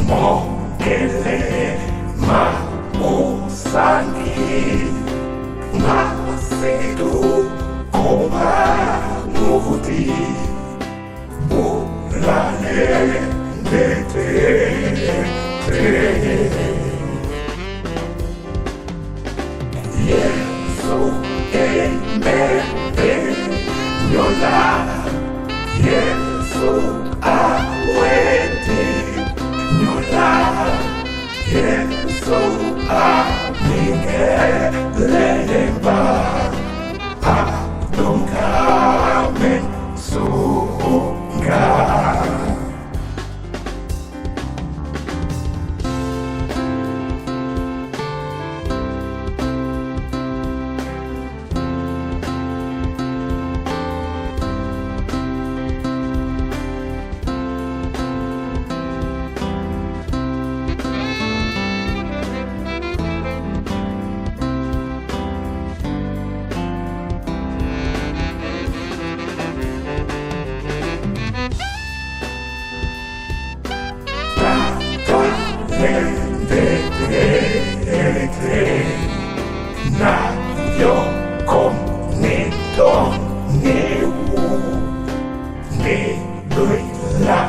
mongele mausangi masedu koma muti bulale ndete Yesu Mbemb'e nyola Yesu aweti nyola Yesu amingelemba adongame sunga na yo conneto neu ne la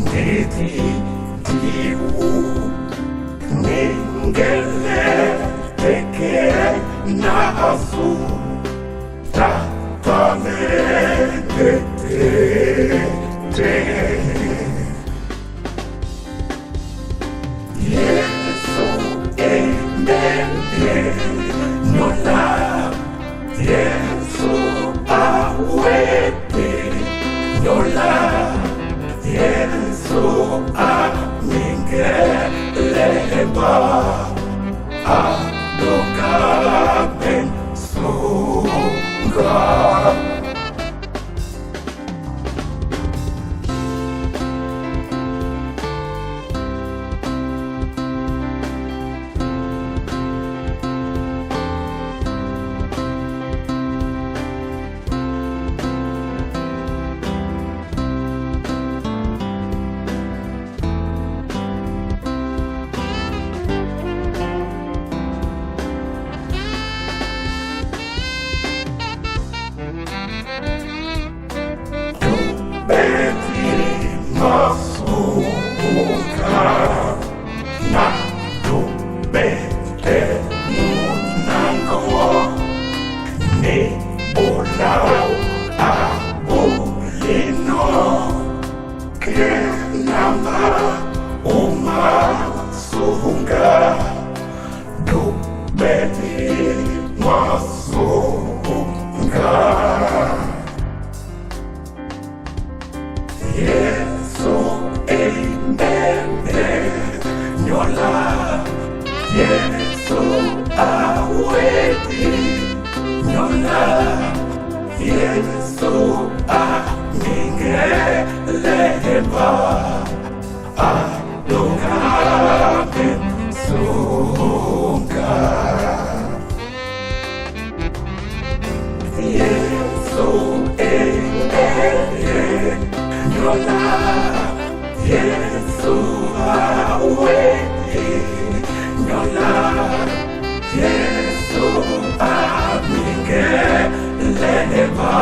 neti tiu ningele teke na asu tatamente te Yesu Mbemb'e nyola Yesu aweti nyola Yesu amingelemba adongame sunga masunga na tubete munango ne bolau abulino ke nama masunga tubete masunga Yesu Mbemb'e nyola Yesu aweti nyola Yesu amingelemba adongame sunga Yesu Mbemb'e nyola Yesu aweti nyola Yesu amingelemba